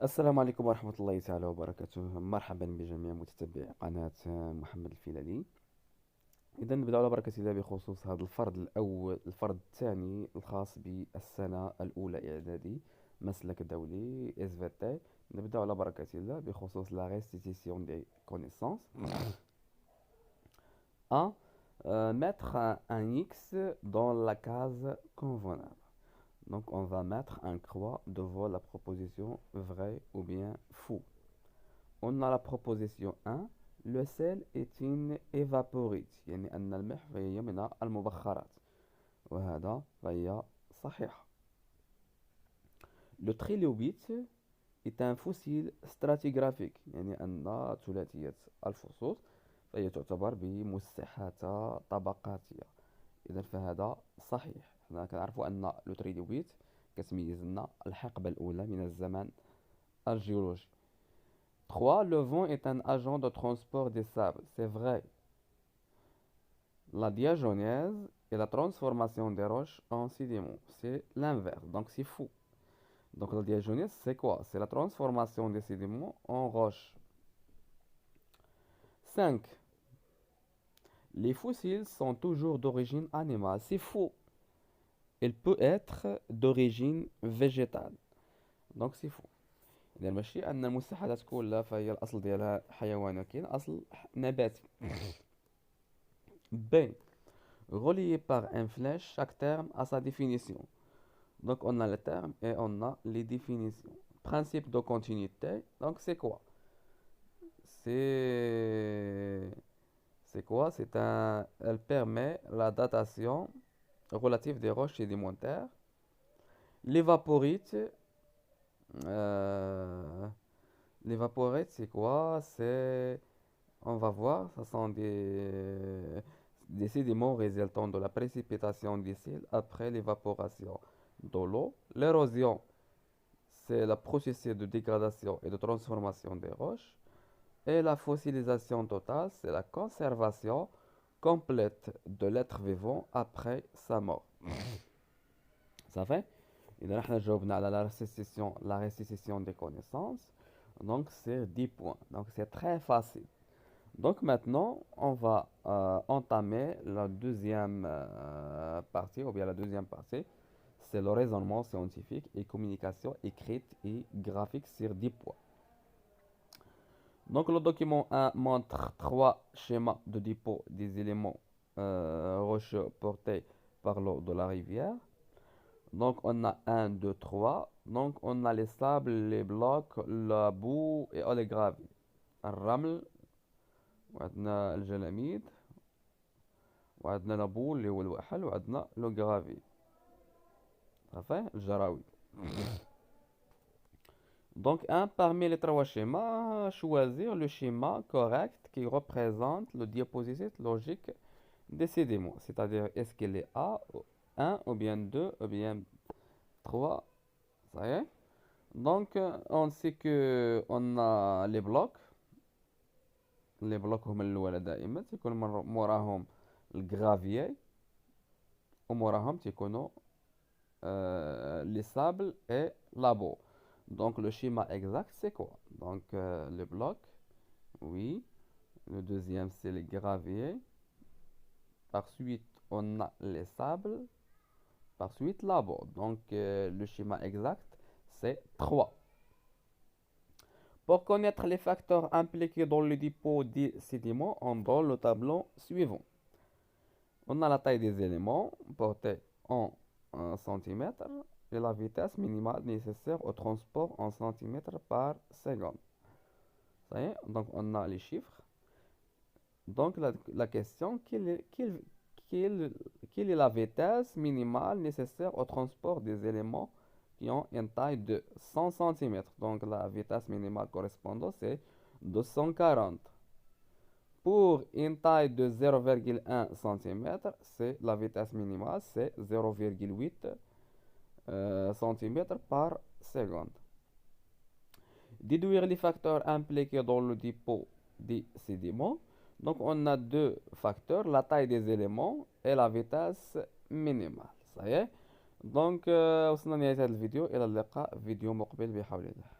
السلام عليكم ورحمة الله تعالى وبركاته. مرحبا بجميع متتبعي قناة محمد الفيلالي. إذا نبدأ على بركة الله بخصوص هذا الفرد الأول. الفرد الثاني الخاص بالسنة الأولى إعدادي مسلك دولي SVT. نبدأ على بركة الله بخصوص la restitution des connaissances. 1. Mettre un X dans la case convenable. Donc on va mettre un croix devant la proposition vrai ou bien faux. On a la proposition 1. Le sel est une évaporite يعني أن الملح فهي من المبخرات وهذا فهي صحيح. Le trilobite est un fossile stratigraphique يعني أن ثلاثية الفصوص فهي تعتبر بمساحات طبقاتية. إذا فهذا صحيح. حنا كنعرفوا أن لو تريلوبيت كتميز لنا الحقبة الأولى من الزمن الجيولوجي. 3. Le vent est un agent de transport des sables. C'est vrai. La diagenèse est la transformation des roches en sédiments. C'est l'inverse, donc c'est faux. Donc la diagenèse, c'est quoi? C'est la transformation des sédiments en roches. 5. Les fossiles sont toujours d'origine animale. C'est faux. Il peut être d'origine végétale. Donc c'est faux. إذا ماشي أن المستحيلات كلها فهي الأصل ديالها حيواني ولكن أصل نباتي. B. Relié par un flèche, chaque terme a sa définition. Donc on a le terme et on a les définitions. Principe de continuité, donc c'est quoi? C'est c'est quoi? Elle permet la datation relative des roches sédimentaires. L'évaporite, euh, l'évaporite c'est quoi? On va voir, ce sont des sédiments résultant de la précipitation des cils après l'évaporation de l'eau. L'érosion, c'est le processus de dégradation et de transformation des roches. Et la fossilisation totale, c'est la conservation complète de l'être vivant après sa mort. Ça fait? إذا نحن جاوبنا على la restitution des connaissances. Donc c'est 10 points. Donc c'est très facile. Donc maintenant, on va entamer la deuxième partie, ou bien la deuxième partie, c'est le raisonnement scientifique et communication écrite et graphique sur 10 points. Donc le document 1 montre trois schémas de dépôt des éléments rocheux portés par l'eau de la rivière. Donc on a 1, 2, 3. Donc on a les sables, les blocs, la boue et les graviers. الرمل وعندنا الجلاميد وعندنا لابول اللي هو الوحل وعندنا لو غرافي صافي الجراوي. Donc un parmi les trois schémas, choisir le schéma correct qui représente le dispositif logique des sédiments, c'est-à-dire est-ce qu'il est A, 1 ou bien 2 ou bien 3, ça y est. Donc on sait que on a les blocs هما الأولى دائما تيكون موراهم الجرافيي وموراهم تيكونوا les sables et la boue. Donc le schéma exact c'est quoi? Donc le bloc, oui. Le deuxième c'est les graviers. Par suite on a les sables. Par suite la boue. Donc le schéma exact c'est 3. Pour connaître les facteurs impliqués dans le dépôt des sédiments, on donne le tableau suivant. On a la taille des éléments portée en centimètres et la vitesse minimale nécessaire au transport en centimètres par seconde. Ça y est, donc on a les chiffres. Donc la question, quelle est la vitesse minimale nécessaire au transport des éléments qui ont une taille de 100 centimètres? Donc la vitesse minimale correspondante c'est 240. Pour une taille de 0,1 cm, c'est la vitesse minimale, c'est 0,8 cm par seconde. Déduire les facteurs impliqués dans le dépôt des sédiments. Donc on a deux facteurs, la taille des éléments et la vitesse minimale. Ça y est. Donc وصلنا لنهاية هذا الفيديو. إلى اللقاء في فيديو مقبل بحول الله.